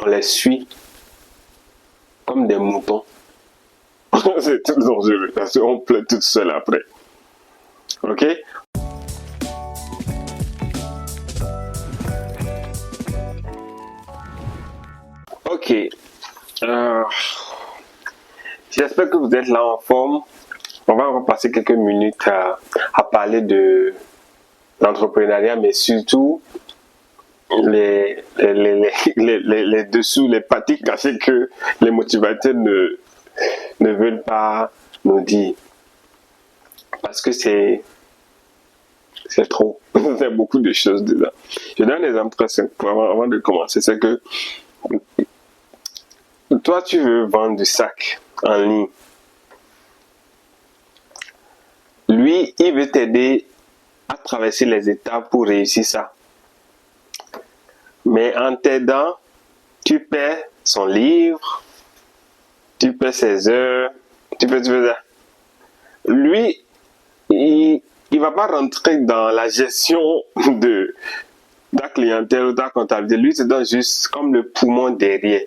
on les suit comme des moutons. C'est tout dangereux parce qu'on pleure toute seule après. Ok? Ok. J'espère que vous êtes là en forme. On va passer quelques minutes à parler de l'entrepreneuriat, mais surtout les dessous, les parties cachées que les motivateurs ne veulent pas nous dire. Parce que c'est trop. Il y a beaucoup de choses dedans. Je donne un exemple très simple avant de commencer. C'est que toi, tu veux vendre du sac en ligne. Lui, il veut t'aider à traverser les étapes pour réussir ça. Mais en t'aidant, tu perds son livre, tu perds ses heures, tu perds ça. Lui, il va pas rentrer dans la gestion de ta clientèle ou ta comptabilité. Lui, c'est juste comme le poumon derrière.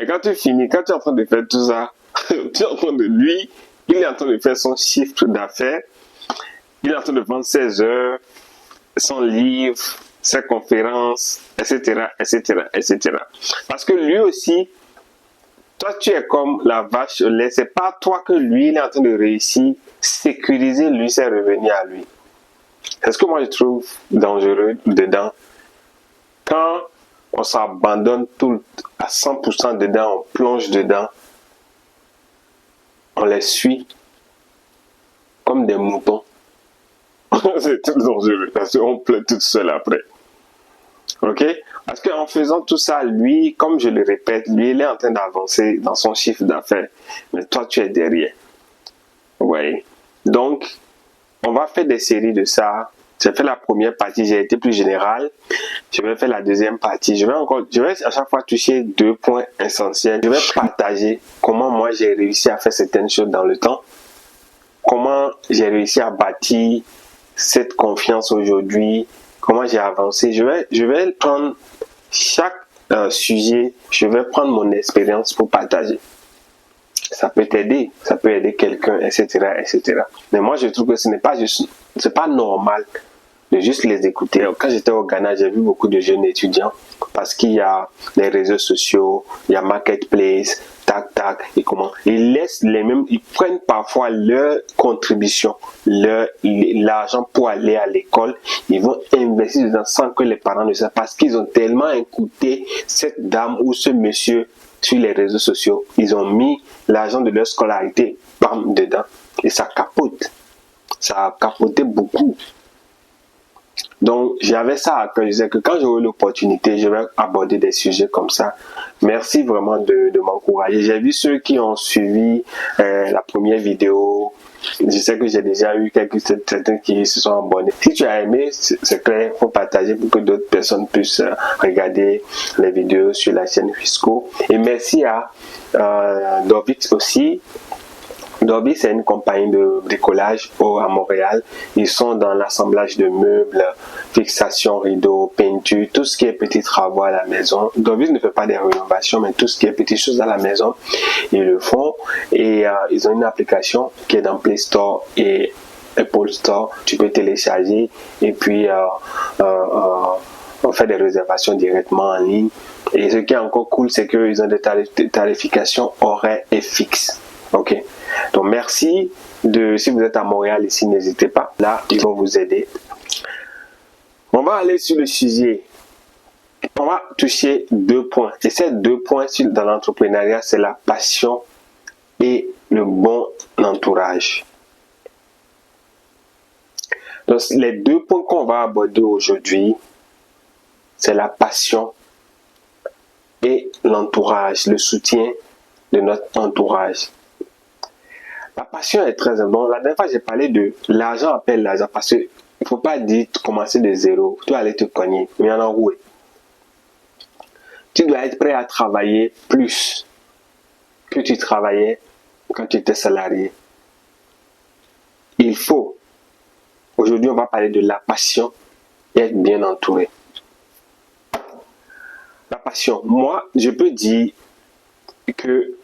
Et quand tu finis, quand tu es en train de faire tout ça, tu es en train de lui, il est en train de faire son chiffre d'affaires, il est en train de vendre ses heures, son livre, ses conférences, etc., etc., etc. Parce que lui aussi, toi, tu es comme la vache au lait. C'est pas toi que lui, il est en train de réussir, sécuriser lui ses revenus à lui. C'est ce que moi je trouve dangereux dedans. Quand on s'abandonne tout à 100% dedans, on plonge dedans, on les suit comme des moutons. C'est tout dangereux parce qu'on pleure toute seule après. Ok? Parce qu'en faisant tout ça, lui, comme je le répète, lui, il est en train d'avancer dans son chiffre d'affaires. Mais toi, tu es derrière. Ouais. Donc, on va faire des séries de ça. J'ai fait la première partie, j'ai été plus général. Je vais faire la deuxième partie. Je vais à chaque fois toucher 2 points essentiels. Je vais partager comment moi j'ai réussi à faire certaines choses dans le temps. Comment j'ai réussi à bâtir cette confiance aujourd'hui. Comment j'ai avancé. Je vais prendre chaque sujet. Je vais prendre mon expérience pour partager. Ça peut t'aider, ça peut aider quelqu'un, etc., etc. Mais moi, je trouve que ce n'est pas juste, c'est pas normal de juste les écouter. Quand j'étais au Ghana, j'ai vu beaucoup de jeunes étudiants parce qu'il y a les réseaux sociaux, il y a Marketplace, tac, et comment. Ils laissent ils prennent parfois leur contribution, l'argent pour aller à l'école. Ils vont investir dedans sans que les parents ne sachent parce qu'ils ont tellement écouté cette dame ou ce monsieur sur les réseaux sociaux. Ils ont mis l'argent de leur scolarité, bam, dedans. Et ça capote. Ça a capoté beaucoup. Donc, j'avais ça à cœur. Je disais que quand j'aurai l'opportunité, je vais aborder des sujets comme ça. Merci vraiment de m'encourager. J'ai vu ceux qui ont suivi la première vidéo. Je sais que j'ai déjà eu certains qui se sont abonnés. Si tu as aimé, c'est clair, il faut partager pour que d'autres personnes puissent regarder les vidéos sur la chaîne Fisco. Et merci à Dovix aussi. Dorby, c'est une compagnie de bricolage à Montréal. Ils sont dans l'assemblage de meubles, fixation, rideaux, peinture, tout ce qui est petits travaux à la maison. Dorby ne fait pas des rénovations, mais tout ce qui est petites choses à la maison, ils le font. Et ils ont une application qui est dans Play Store et Apple Store. Tu peux télécharger et puis on fait des réservations directement en ligne. Et ce qui est encore cool, c'est qu'ils ont des tarifications horaires et fixes. Ok. Donc merci si vous êtes à Montréal ici, n'hésitez pas. Là, ils vont vous aider. On va aller sur le sujet. On va toucher 2 points. Et ces 2 points dans l'entrepreneuriat, c'est la passion et le bon entourage. Donc les 2 points qu'on va aborder aujourd'hui, c'est la passion et l'entourage, le soutien de notre entourage. La passion est très importante. La dernière fois, j'ai parlé de l'argent appelle l'argent parce qu'il ne faut pas dire commencer de zéro. Tu vas aller te cogner. Mais en enroué. Tu dois être prêt à travailler plus que tu travaillais quand tu étais salarié. Il faut. Aujourd'hui, on va parler de la passion et être bien entouré. La passion. Moi, je peux dire que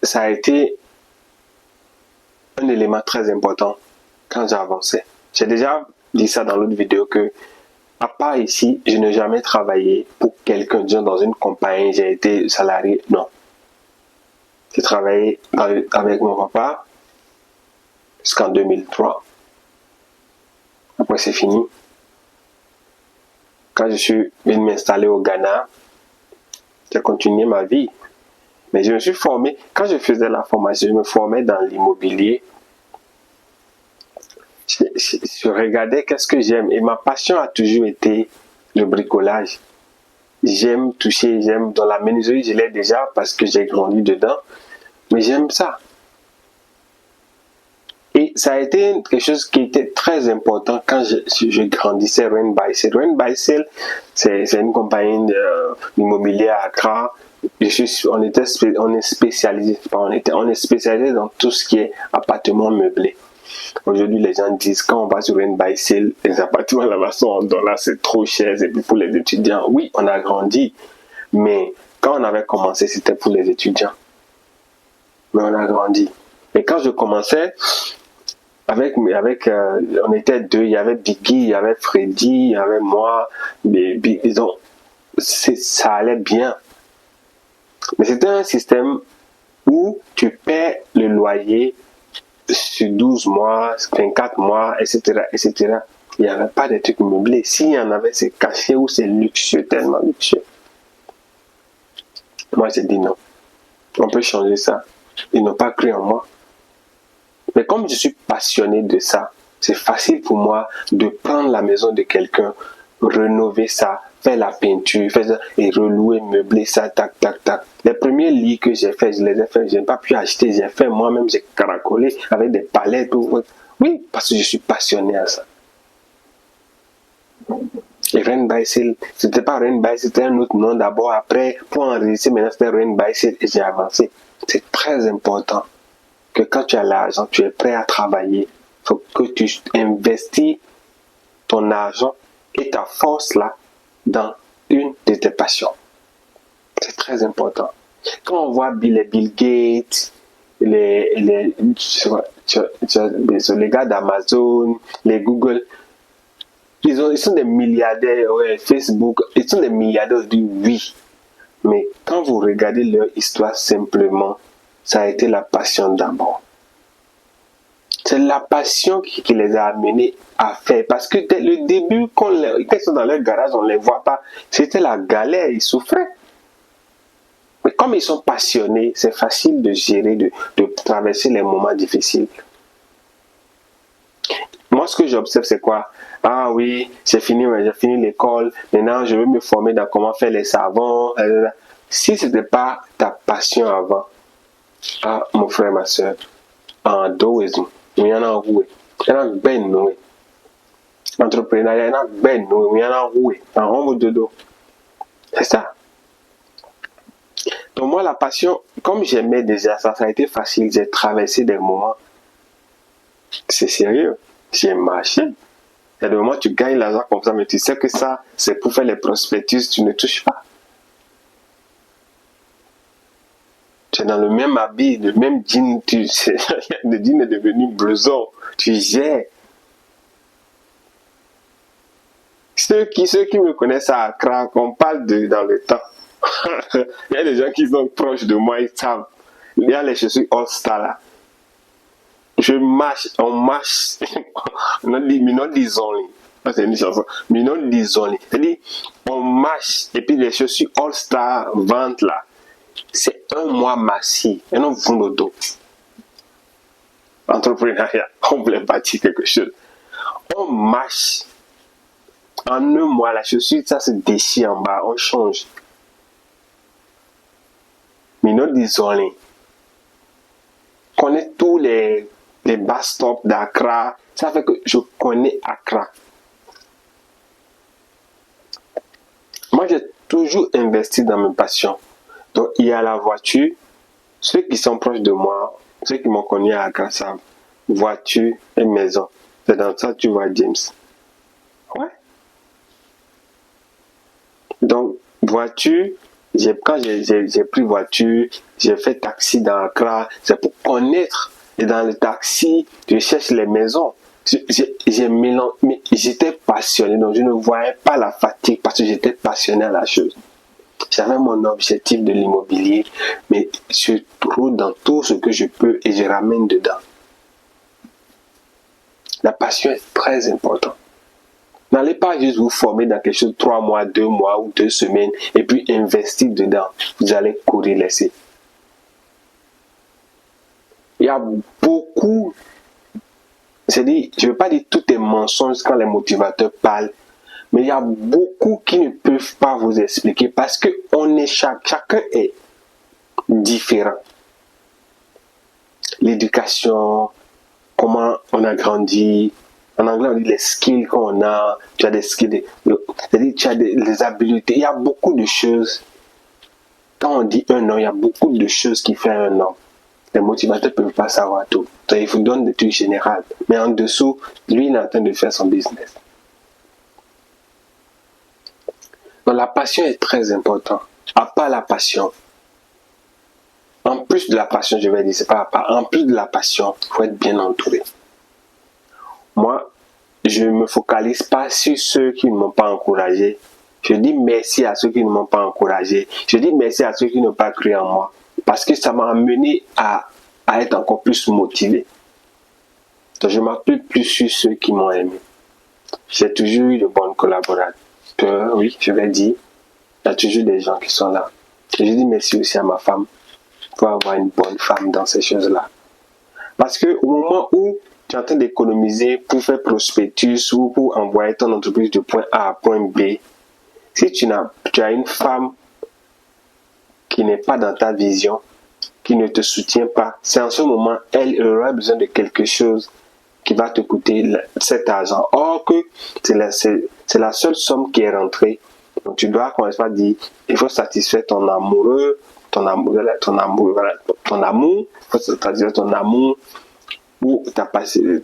ça a été un élément très important quand j'ai avancé. J'ai déjà dit ça dans l'autre vidéo que, à part ici, je n'ai jamais travaillé pour quelqu'un, disons, dans une compagnie, j'ai été salarié. Non. J'ai travaillé avec mon papa jusqu'en 2003. Après, c'est fini. Quand je suis venu m'installer au Ghana, j'ai continué ma vie. Mais je me suis formé, quand je faisais la formation, je me formais dans l'immobilier. Je regardais qu'est-ce que j'aime. Et ma passion a toujours été le bricolage. J'aime toucher, j'aime dans la menuiserie, je l'ai déjà parce que j'ai grandi dedans. Mais j'aime ça. Et ça a été quelque chose qui était très important quand je grandissais Ren Baisel. Ren Baisel, c'est une compagnie d'immobilier à Accra. On est spécialisé dans tout ce qui est appartement meublé. Aujourd'hui, les gens disent quand on va sur Ren Baisel, les appartements là-bas sont en dollars, c'est trop cher. Et puis pour les étudiants, oui, on a grandi. Mais quand on avait commencé, c'était pour les étudiants. Mais on a grandi. Et quand je commençais, on était deux, il y avait Biggie, il y avait Freddy, il y avait moi, ça allait bien. Mais c'était un système où tu paies le loyer sur 12 mois, 24 mois, etc., etc. Il n'y avait pas de trucs meublés. S'il y en avait, c'est caché ou c'est luxueux, tellement luxueux. Moi, j'ai dit non. On peut changer ça. Ils n'ont pas cru en moi. Mais comme je suis passionné de ça, c'est facile pour moi de prendre la maison de quelqu'un, rénover ça, faire la peinture, faire ça, et relouer, meubler ça, tac, tac, tac. Les premiers lits que j'ai fait, je les ai fait, je n'ai pas pu acheter, j'ai fait moi-même, j'ai caracolé avec des palettes. Oui, parce que je suis passionné à ça. Et Ren Baisel, c'était pas Ren Baisel, c'était un autre nom d'abord. Après, pour enregistrer, maintenant c'était Ren Baisel et j'ai avancé. C'est très important que quand tu as l'argent, tu es prêt à travailler. Il faut que tu investis ton argent et ta force là dans une de tes passions. C'est très important. Quand on voit les Bill Gates, les gars d'Amazon, les Google, ils sont des milliardaires, ouais, Facebook, ils sont des milliardaires, je dis oui. Mais quand vous regardez leur histoire simplement, ça a été la passion d'abord. C'est la passion qui les a amenés à faire. Parce que dès le début, quand ils sont dans leur garage, on ne les voit pas. C'était la galère, ils souffraient. Mais comme ils sont passionnés, c'est facile de gérer, de traverser les moments difficiles. Moi, ce que j'observe, c'est quoi? Ah oui, j'ai fini l'école. Maintenant, je veux me former dans comment faire les savons. Si ce n'était pas ta passion avant, ah, mon frère, ma soeur, en douisme, il y en a où? Il y en a ben nous. Entrepreneuriat, il y en a ben nous. Il y en a où? En homme de dos. C'est ça. Donc moi, la passion, comme j'aimais déjà ça, ça a été facile. J'ai traversé des moments. C'est sérieux. J'ai marché. Il y a des moments où tu gagnes l'argent comme ça, mais tu sais que ça, c'est pour faire les prospectus, tu ne touches pas. Tu es dans le même habit, le même jean, le jean est devenu blouson, tu gères. Ceux qui me connaissent à Accra, on parle dans le temps. Il y a des gens qui sont proches de moi, ils savent. Il y a les chaussures All-Star là. Je marche, on marche. Minot disons-les. C'est une chanson. Minot disons-les. C'est-à-dire, on marche, et puis les chaussures All-Star vente là. C'est un mois massif. Et non, vous le dos. Entrepreneuriat, on voulait bâtir quelque chose. On marche. En un mois, la chaussure, ça se déchire en bas, on change. Minot disons-les. Je connais tous les bus-stops d'Accra. Ça fait que je connais Accra. Moi, j'ai toujours investi dans mes passions. Donc, il y a la voiture. Ceux qui sont proches de moi, ceux qui m'ont connu à Accra savent. Voiture et maison. C'est dans ça que tu vois James. Ouais. Donc, Voiture, quand j'ai pris voiture, j'ai fait taxi dans Accra, c'est pour connaître. Et dans le taxi, je cherche les maisons. J'ai mélangé, mais j'étais passionné, donc je ne voyais pas la fatigue parce que j'étais passionné à la chose. J'avais mon objectif de l'immobilier, mais je trouve dans tout ce que je peux et je ramène dedans. La passion est très importante. N'allez pas juste vous former dans quelque chose 3 mois, 2 mois ou 2 semaines et puis investir dedans. Vous allez courir laisser. Il y a beaucoup, c'est-à-dire, je ne veux pas dire tout est mensonge quand les motivateurs parlent, mais il y a beaucoup qui ne peuvent pas vous expliquer parce que chacun est différent. L'éducation, comment on a grandi. En anglais, on dit les skills qu'on a. Tu as des skills, c'est-à-dire tu as des habiletés. Il y a beaucoup de choses. Quand on dit un homme, il y a beaucoup de choses qui font un homme. Les motivateurs ne peuvent pas savoir tout. Donc, ils vous donnent des trucs généraux. Mais en dessous, lui, il est en train de faire son business. Donc, la passion est très importante. À part la passion, en plus de la passion, je vais dire, c'est pas à part. En plus de la passion, il faut être bien entouré. Moi, je ne me focalise pas sur ceux qui ne m'ont pas encouragé. Je dis merci à ceux qui ne m'ont pas encouragé. Je dis merci à ceux qui n'ont pas cru en moi. Parce que ça m'a amené à être encore plus motivé. Donc je m'appuie plus sur ceux qui m'ont aimé. J'ai toujours eu de bons collaborateurs, oui, je vais dire. Il y a toujours des gens qui sont là. Et je dis merci aussi à ma femme pour avoir une bonne femme dans ces choses-là. Parce que au moment où tu es en train d'économiser pour faire prospectus ou pour envoyer ton entreprise de point A à point B, si tu as une femme qui n'est pas dans ta vision, qui ne te soutient pas, c'est en ce moment, elle aura besoin de quelque chose qui va te coûter cet argent. Or que c'est la seule somme qui est rentrée. Donc tu dois commencer par dire, il faut satisfaire ton amoureux, ton amour, il faut satisfaire ton amour ou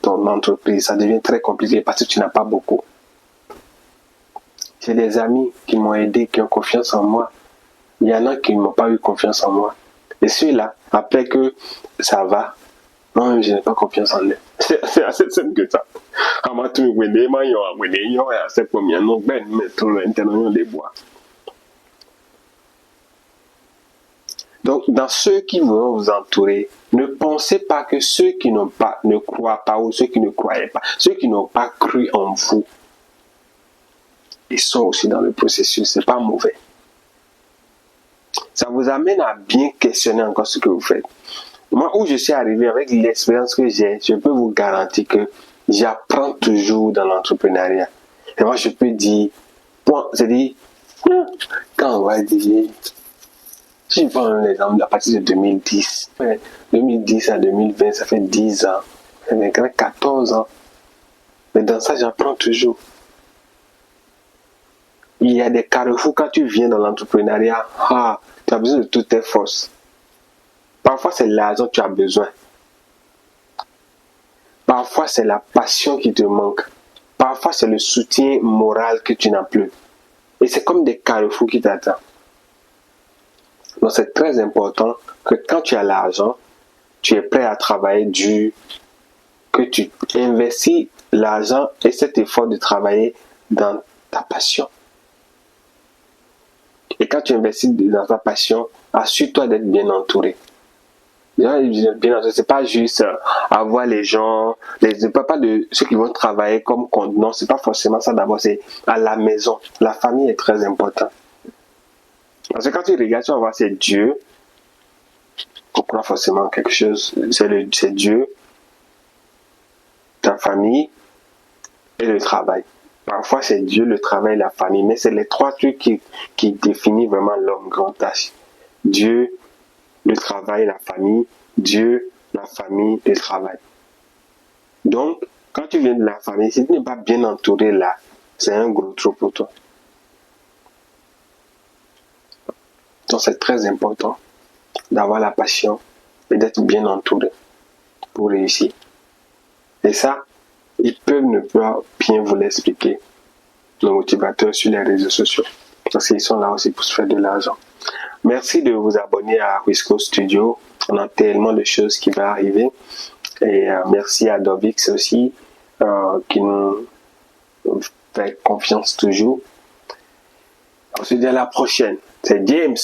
ton entreprise. Ça devient très compliqué parce que tu n'as pas beaucoup. J'ai des amis qui m'ont aidé, qui ont confiance en moi. Il y en a qui n'ont pas eu confiance en moi. Et ceux-là, après que ça va, non, je n'ai pas confiance en eux. C'est assez simple que ça. Donc, dans ceux qui vont vous entourer, ne pensez pas que ceux qui ne croient pas ou ceux qui ne croyaient pas, ceux qui n'ont pas cru en vous, ils sont aussi dans le processus. C'est pas mauvais. Ça vous amène à bien questionner encore ce que vous faites. Moi, où je suis arrivé avec l'expérience que j'ai, je peux vous garantir que j'apprends toujours dans l'entrepreneuriat. Et moi, je peux dire, c'est-à-dire, quand on va dire, si je prends un exemple à partir de 2010, 2010 à 2020, ça fait 10 ans, ça fait 14 ans. Mais dans ça, j'apprends toujours. Il y a des carrefours quand tu viens dans l'entrepreneuriat, tu as besoin de toutes tes forces. Parfois, c'est l'argent que tu as besoin. Parfois, c'est la passion qui te manque. Parfois, c'est le soutien moral que tu n'as plus. Et c'est comme des carrefours qui t'attendent. Donc, c'est très important que quand tu as l'argent, tu es prêt à travailler dur, que tu investis l'argent et cet effort de travailler dans ta passion. Et quand tu investis dans ta passion, assure-toi d'être bien entouré. Bien entouré, c'est pas juste avoir les gens, pas de ceux qui vont travailler comme compte. Non, c'est pas forcément ça d'abord, c'est à la maison. La famille est très importante. Parce que quand tu regardes, tu vas voir, c'est Dieu. On croit forcément quelque chose. C'est Dieu, ta famille et le travail. Parfois, c'est Dieu, le travail et la famille. Mais c'est les trois trucs qui définissent vraiment l'homme grand H. Dieu, le travail, la famille. Dieu, la famille, le travail. Donc, quand tu viens de la famille, si tu n'es pas bien entouré là, c'est un gros trou pour toi. Donc, c'est très important d'avoir la passion et d'être bien entouré pour réussir. Et ça, ils peuvent ne pas bien vous l'expliquer, nos motivateurs sur les réseaux sociaux. parce qu'ils sont là aussi pour se faire de l'argent. Merci de vous abonner à Risco Studio. On a tellement de choses qui vont arriver. Et merci à Dobix aussi, qui nous fait confiance toujours. On se dit à la prochaine. C'est James.